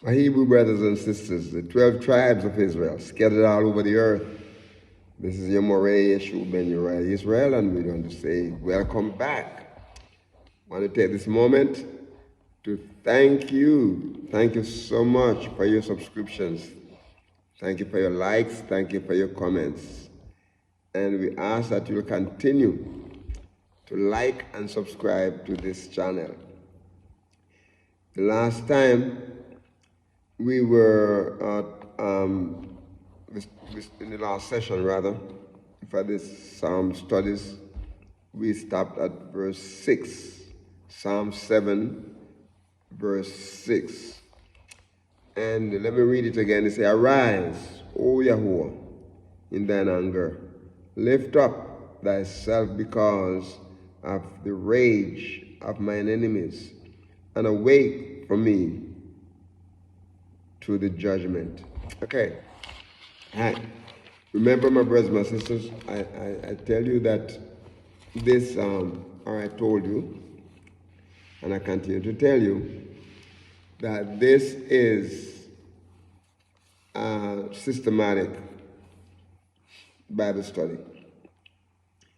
Our Hebrew brothers and sisters, the 12 tribes of Israel, scattered all over the earth. This is your Moreh Yeshua Ben Uriah Israel, and we're going to say, welcome back. I want to take this moment to thank you. Thank you so much for your subscriptions. Thank you for your likes. Thank you for your comments. And we ask that you'll continue to like and subscribe to this channel. The last time we were in the last session rather, for this Psalm studies, we stopped at verse 6, Psalm 7, verse 6. And let me read it again. It says, "Arise, O YAHUAH, in thine anger. Lift up thyself because of the rage of mine enemies, and awake for me to the judgment." Okay. Remember, my brothers, my sisters, I tell you that this, or I told you, and I continue to tell you, that this is a systematic Bible study.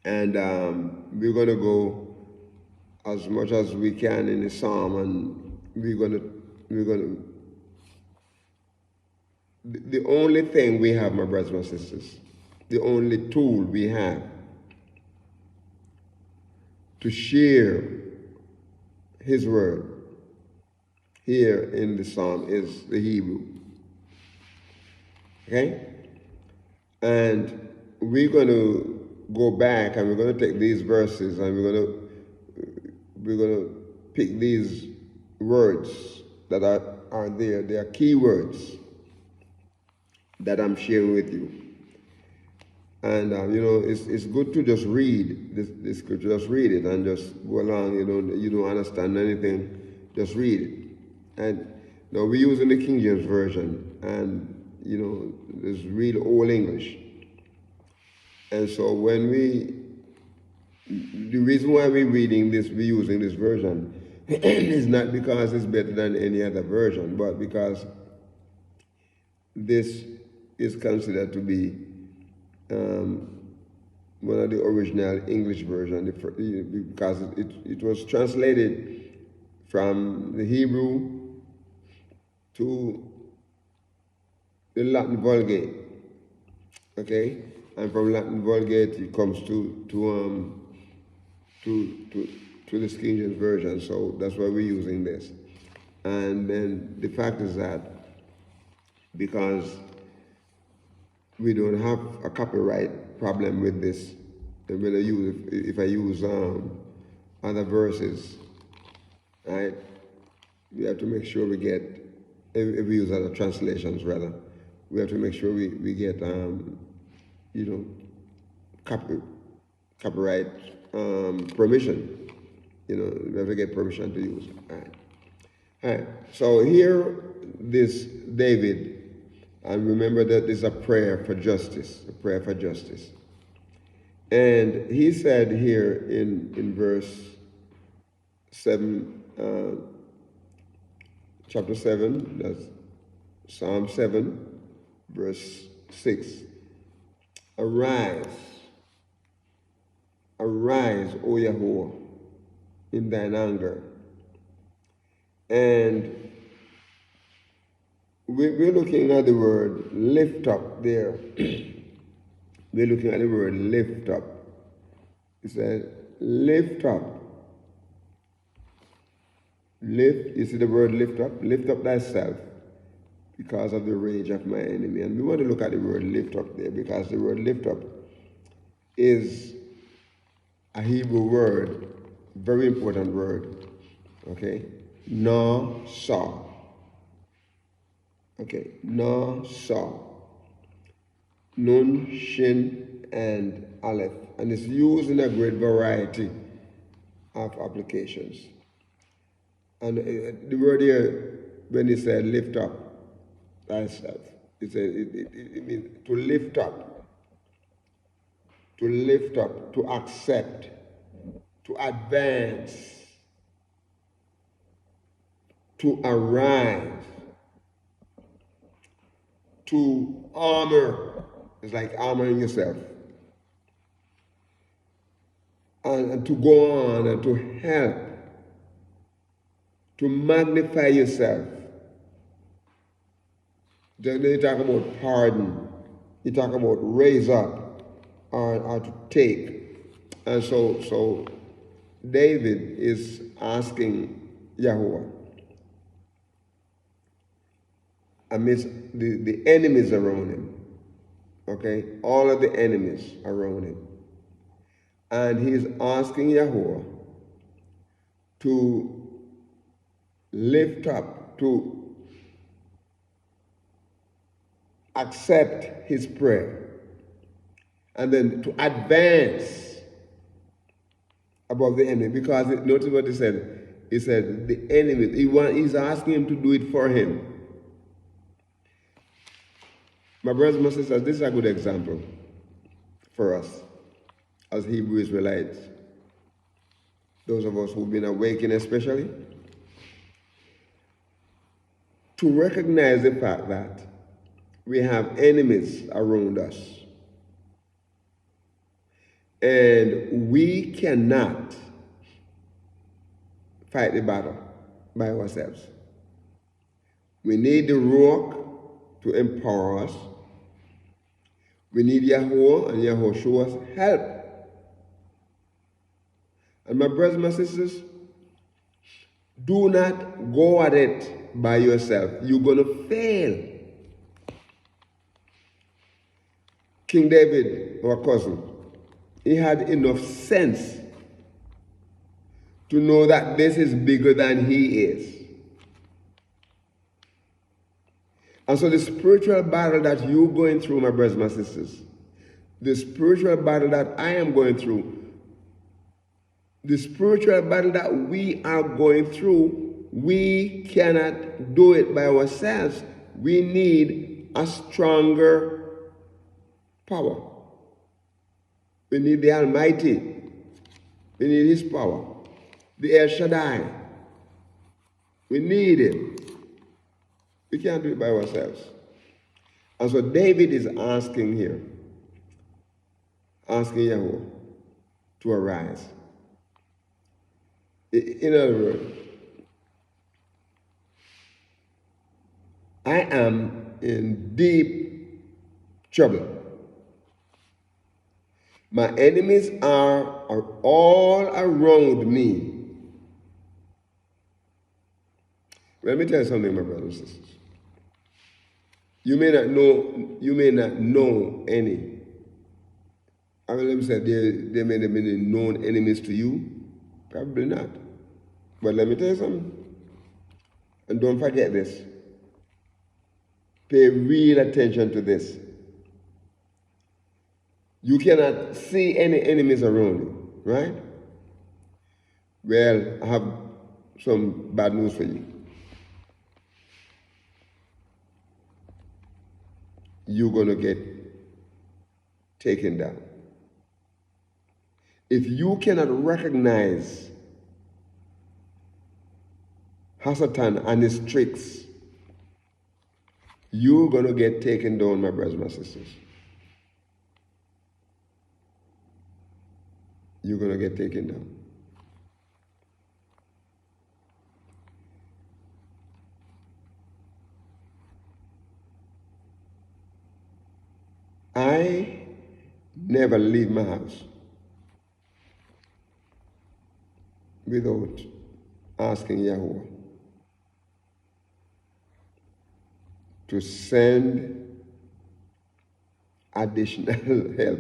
And we're going to go as much as we can in the Psalm, and we're going to, the only thing we have, my brothers and sisters, the only tool we have to share His word here in the Psalm is the Hebrew. Okay? And we're going to go back and we're going to take these verses and we're going to pick these words that are there. They are key words that I'm sharing with you. And, it's good to just read this scripture, just read it and just go along. You don't understand anything, just read it. And now we're using the King James Version, and, there's real old English. And so the reason why we're reading this, we're using this version, is not because it's better than any other version, but because this is considered to be one of the original English version, because it was translated from the Hebrew to the Latin Vulgate, okay, and from Latin Vulgate it comes to the King James version. So that's why we're using this. And then the fact is that because we don't have a copyright problem with this, when if I use other verses, right? We have to make sure we get, if we use other translations rather, we have to make sure we get copyright permission. We have to get permission to use it. All right. So here, this David. And remember that this is a prayer for justice, a prayer for justice. And he said here in verse 7, chapter 7, that's Psalm 7, verse 6. Arise, O YAHUAH, in thine anger. And we're looking at the word lift up there. We're looking at the word lift up. It says, lift up. Lift, you see the word lift up? Lift up thyself because of the rage of my enemy. And we want to look at the word lift up there, because the word lift up is a Hebrew word, very important word. Okay? No, saw. Okay, no, saw. Nun, shin, and aleph. And it's used in a great variety of applications. And the word here, when he said lift up thyself, it means to lift up, to accept, to advance, to arise, to armor. It's like armoring yourself. And to go on and to help, to magnify yourself. Then you talk about pardon. You talk about raise up or to take. And so David is asking Yahuwah amidst the enemies around him. Okay? All of the enemies around him. And he's asking Yahuwah to lift up, to accept his prayer, and then to advance above the enemy. Because notice what he said. He said the enemy, he's asking him to do it for him. My brothers and my sisters, this is a good example for us as Hebrew Israelites. Those of us who've been awakened especially, to recognize the fact that we have enemies around us. And we cannot fight the battle by ourselves. We need the Ruach to empower us. We need Yahuwah and Yahushua's help. And my brothers and my sisters, do not go at it by yourself. You're going to fail. King David, our cousin, he had enough sense to know that this is bigger than he is. And so the spiritual battle that you're going through, my brothers and my sisters, the spiritual battle that I am going through, the spiritual battle that we are going through, we cannot do it by ourselves. We need a stronger power. We need the Almighty. We need His power. The El Shaddai. We need Him. We can't do it by ourselves. And so David is asking here, asking Yahweh to arise. In other words, I am in deep trouble. My enemies are all around me. Let me tell you something, my brothers and sisters. You may not know any. I mean, let me say, they may have been known enemies to you. Probably not. But let me tell you something. And don't forget this. Pay real attention to this. You cannot see any enemies around you, right? Well, I have some bad news for you. You're going to get taken down. If you cannot recognize Hasatan and his tricks, you're going to get taken down, my brothers and my sisters. You're going to get taken down. I never leave my house without asking Yahuwah to send additional help.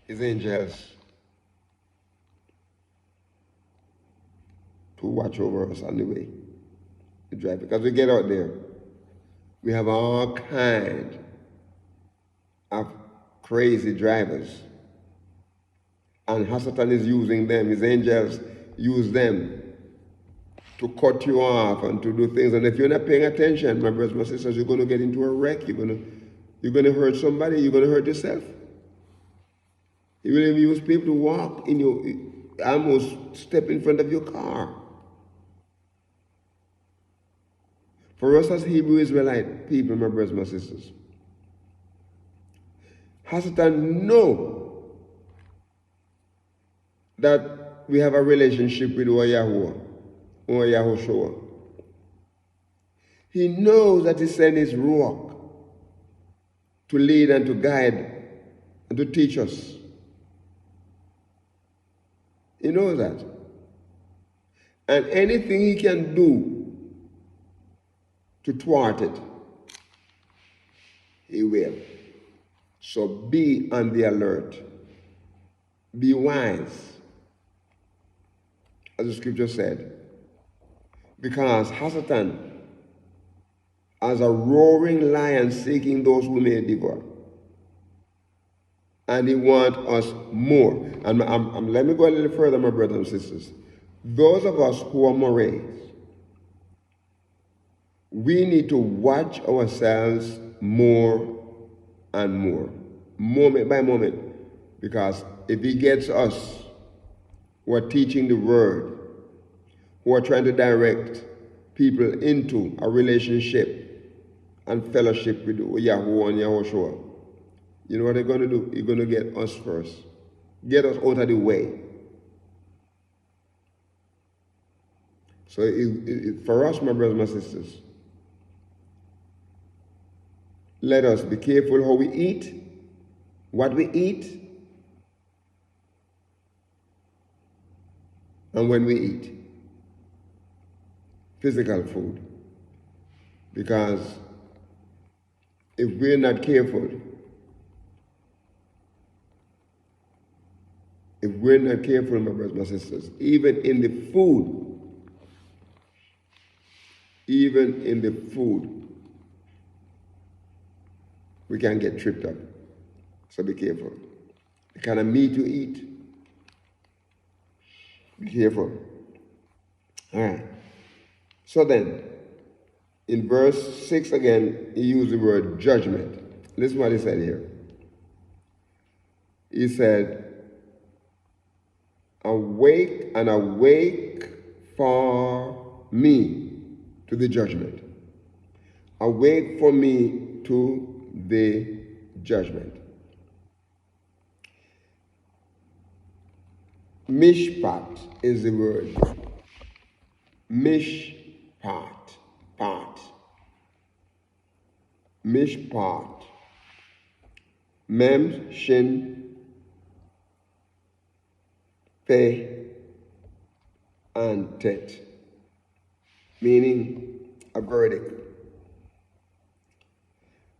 His angels to watch over us on the way to drive. Because we get out there, we have all kinds of crazy drivers. And Hasatan is using them, his angels use them to cut you off and to do things. And if you're not paying attention, my brothers and sisters, you're going to get into a wreck. You're going to hurt somebody. You're going to hurt yourself. He will even use people to walk in your, almost step in front of your car. For us as Hebrew Israelite people, my brothers, my sisters, Hasatan know that we have a relationship with our YAHUAH, our YAHUSHUA. He knows that he sent his Ruach to lead and to guide and to teach us. He knows that. And anything he can do to thwart it, he will. So be on the alert. Be wise, as the scripture said. Because Hasatan, as a roaring lion seeking those who may devour. And he wants us more. And let me go a little further, my brothers and sisters. Those of us who are morays, we need to watch ourselves more and more, moment by moment. Because if he gets us who are teaching the word, who are trying to direct people into a relationship and fellowship with YAHUAH and YAHUSHUA, you know what they're going to do? He's going to get us first. Get us out of the way. So for us, my brothers and my sisters, let us be careful how we eat, what we eat, and when we eat. Physical food. Because if we're not careful, my brothers, my sisters, even in the food, we can get tripped up. So be careful. The kind of meat you eat, be careful. All right. So then, in verse 6 again, he used the word judgment. Listen what he said here. He said, awake for me to the judgment. Awake for me to the judgment. Mishpat is the word. Mishpat. Mishpat. Mem, Shin, Pe, and Tet. Meaning a verdict.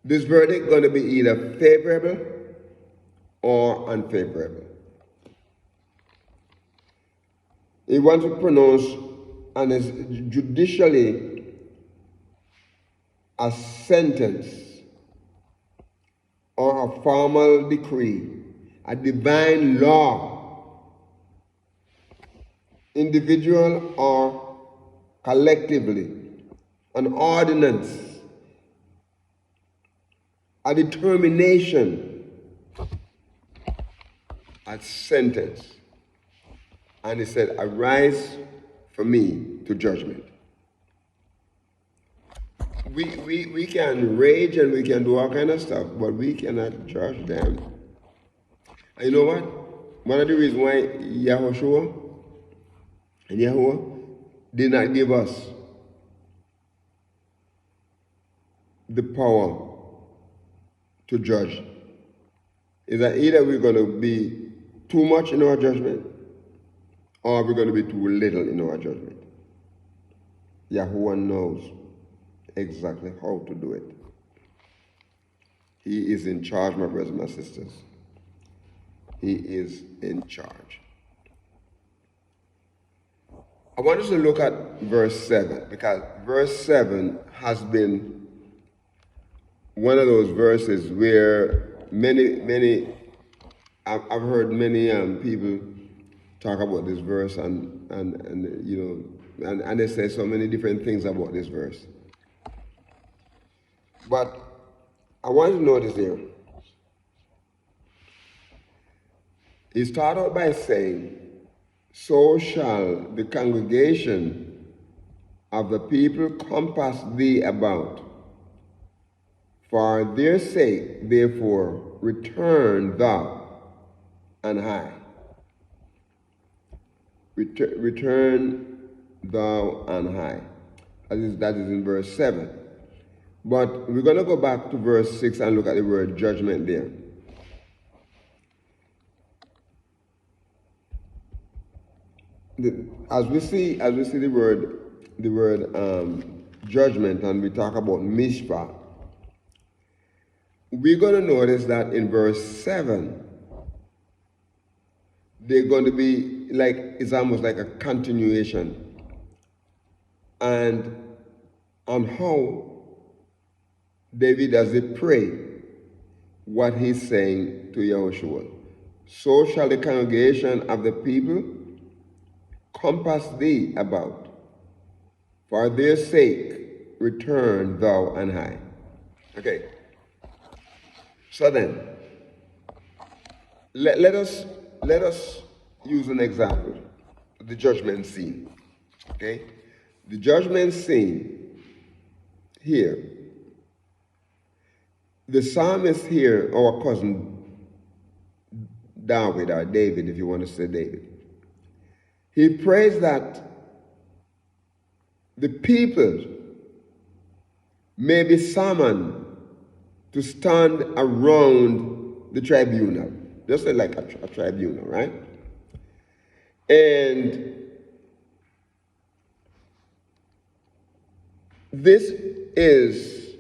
This verdict is going to be either favorable or unfavorable. He wants to pronounce and is judicially a sentence or a formal decree, a divine law, individual or collectively, an ordinance, a determination, a sentence. And he said, arise for me to judgment. We can rage and we can do all kind of stuff, but we cannot judge them. And you know what? One of the reasons why YAHUSHUA and YAHUAH did not give us the power to judge is that either we're going to be too much in our judgment or we're going to be too little in our judgment. YAHUAH knows exactly how to do it. He is in charge, my brothers and my sisters. He is in charge. I want us to look at verse 7, because verse 7 has been one of those verses where I've heard many people talk about this verse and they say so many different things about this verse. But I want you to notice here, he started out by saying, so shall the congregation of the people compass thee about. For their sake, therefore, return thou and high. Return thou and high. That is in verse 7. But we're going to go back to verse 6 and look at the word judgment there. As we see the word judgment, and we talk about mishpah, we're going to notice that in verse 7, they're going to be like, it's almost like a continuation. And on how David, as he pray, what he's saying to Yahushua. So shall the congregation of the people compass thee about. For their sake, return thou and high. Okay. So then, let us use an example, the judgment scene. Okay? The judgment scene here. The psalmist here, our cousin David, or David, if you want to say David, he prays that the people may be summoned to stand around the tribunal, just like a tribunal, right? And this is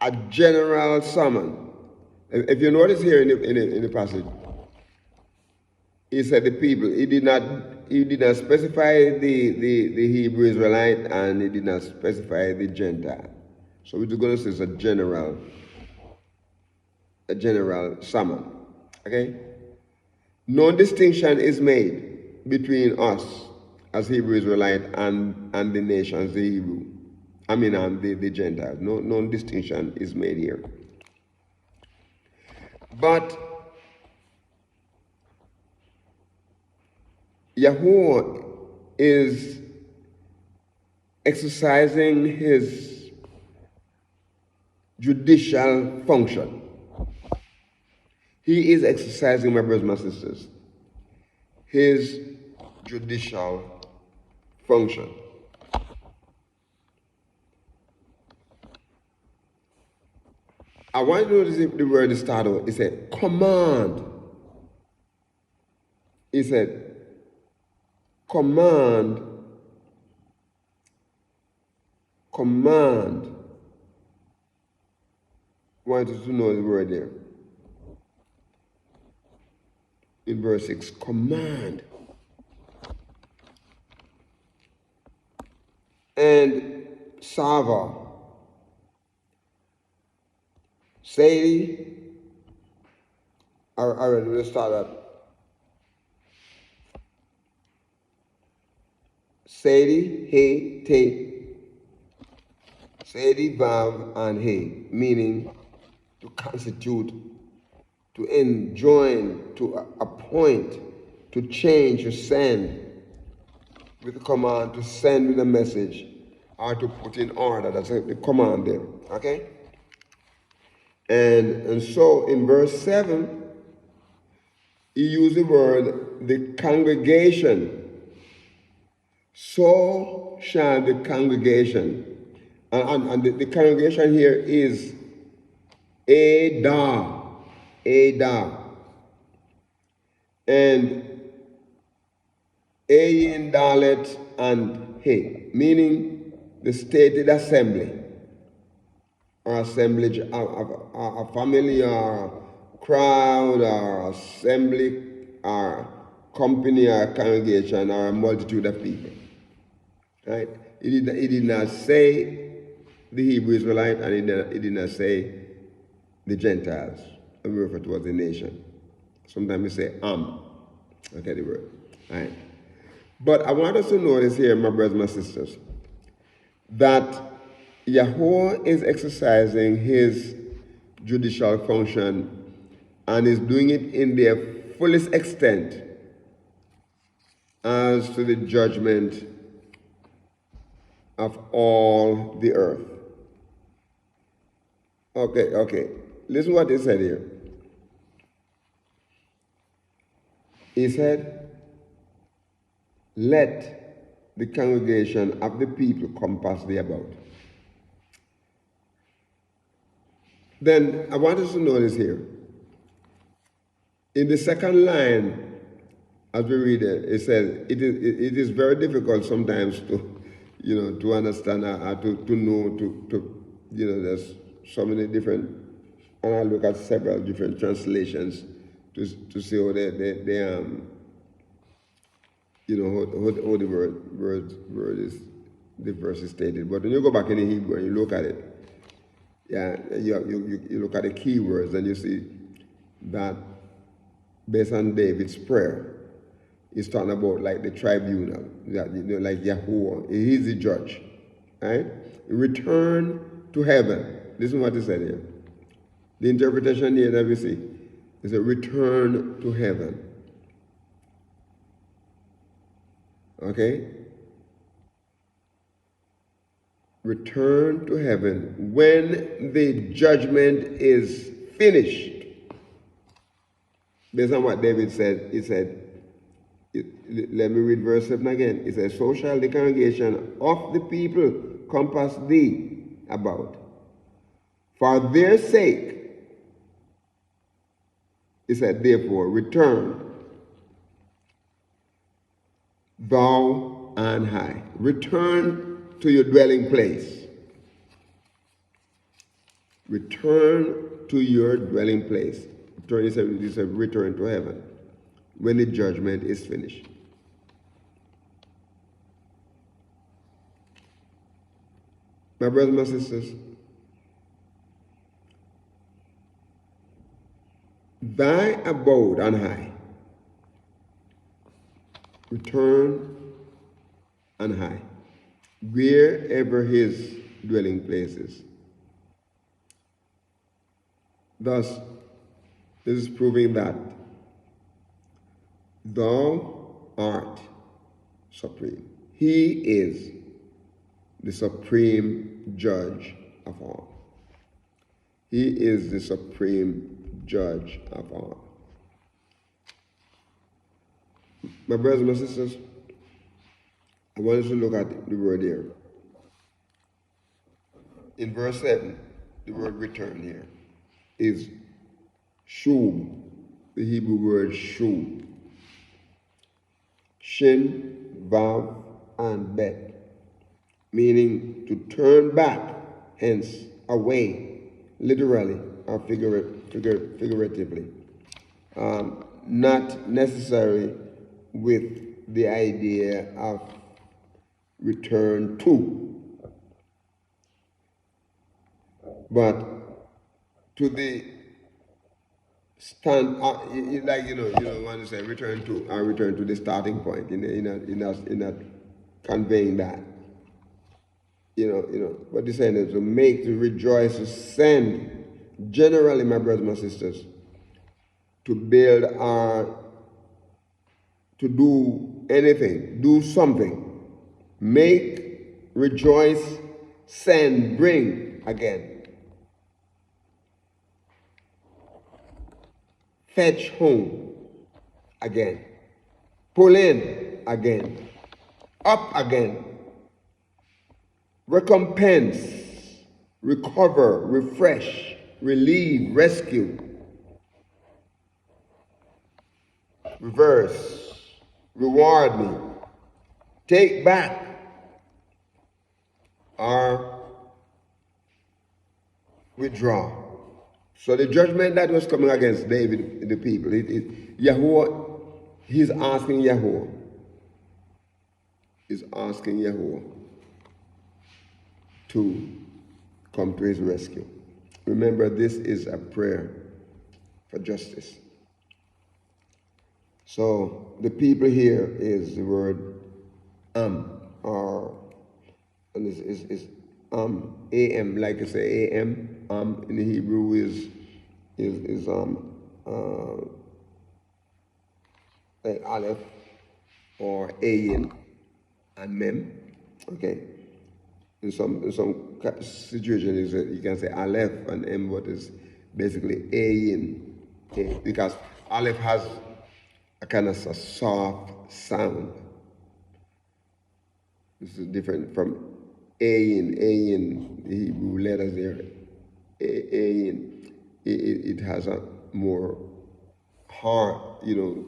a general summon. If you notice here in the passage, he said the people. He did not specify the Hebrew Israelite, and he did not specify the Gentile. So we're going to say it's a general summon. Okay? No distinction is made between us as Hebrew Israelite and the nations, the Hebrew. The Gentiles. No distinction is made here. But Yahuwah is exercising his judicial function. He is exercising, my brothers and my sisters, his judicial function. I want you to notice the word started. It said command. It said command. Command. I want you to know the word there. In verse 6, command. And Sava. Sadie, all right, let's start up. Sadie, hey, te. Sadie, vav, and hey, meaning to constitute, to enjoin, to appoint, to change, to send, with the command, to send with a message, or to put in order. That's the command there, okay? And so in verse 7, he used the word, the congregation. So shall the congregation. And the congregation here is Ada. And Ayin, Dalet, and He, meaning the stated assembly. Or assemblage, a family, or crowd, or assembly, or company, or congregation, or a multitude of people. Right? He did not say the Hebrew Israelite, and he did not say the Gentiles. We refer to as the nation. Sometimes we say Okay, the word. Right? But I want us to notice here, my brothers and my sisters, that Yahuwah is exercising his judicial function and is doing it in their fullest extent as to the judgment of all the earth. Okay. Listen what he said here. He said, let the congregation of the people compass thee about. Then I want us to notice here, in the second line, as we read it, it says, it is very difficult sometimes to, to understand, to know, there's so many different, and I look at several different translations to see how how the word is, the verse is stated. But when you go back in the Hebrew and you look at it, you look at the key words and you see that based on David's prayer, he's talking about like the tribunal, like YAHUAH. He's the judge, right? Return to heaven. This is what he said here. The interpretation here that we see is a return to heaven. Okay? Return to heaven when the judgment is finished. Based on what David said, he said, let me read verse 7 again. It says, so shall the congregation of the people compass thee about. For their sake, he said, therefore, return thou on high. Return to your dwelling place. Return to your dwelling place. He said, return to heaven when the judgment is finished. My brothers and sisters, thy abode on high. Return on high, wherever his dwelling place is. Thus, this is proving that thou art supreme. He is the supreme judge of all. He is the supreme judge of all. My brothers and my sisters, I want us to look at the word here. In verse 7, the word return here is shub, the Hebrew word shub. Shin, vav, and bet, meaning to turn back, hence away, literally or figuratively. Not necessarily with the idea of return to, but to the stand, like you don't want to say return to, or return to the starting point in that conveying that. What he's saying is to make, to rejoice, to send, generally, my brothers and my sisters, to build our, to do anything, do something, make, rejoice, send, bring again. Fetch home again. Pull in again. Up again. Recompense, recover, refresh, relieve, rescue, reverse, reward me, take back, or withdraw. So the judgment that was coming against David, the people, YAHUAH, he's asking YAHUAH. He's asking YAHUAH to come to his rescue. Remember, this is a prayer for justice. So the people here is the word or and is am, like I say am in the Hebrew is like aleph or ayin and mem. Okay. In some situations, you can say Aleph and M, but it's basically Ayin, because Aleph has a kind of a soft sound. This is different from Ayin, the Hebrew letters there. Ayin, it has a more hard, you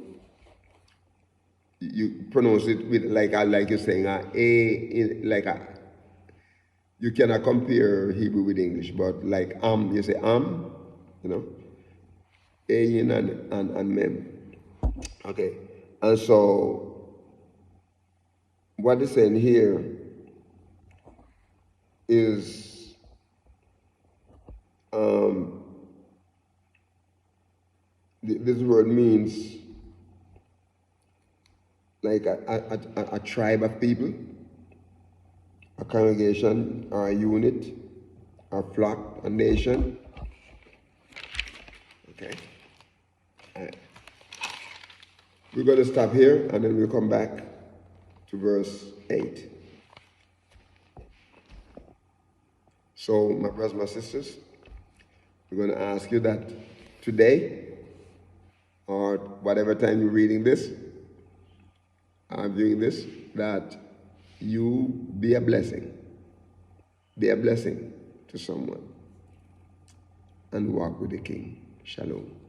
pronounce it with like you're saying like a, you cannot compare Hebrew with English, but like you say you know, ayin and mem. Okay, and so what it's saying here is this word means like a tribe of people, a congregation, or a unit, a flock, a nation. Okay. We're going to stop here and then we'll come back to verse 8. So, my brothers, my sisters, we're going to ask you that today, or whatever time you're reading this, viewing this, that you be a blessing. Be a blessing to someone and walk with the King. Shalom.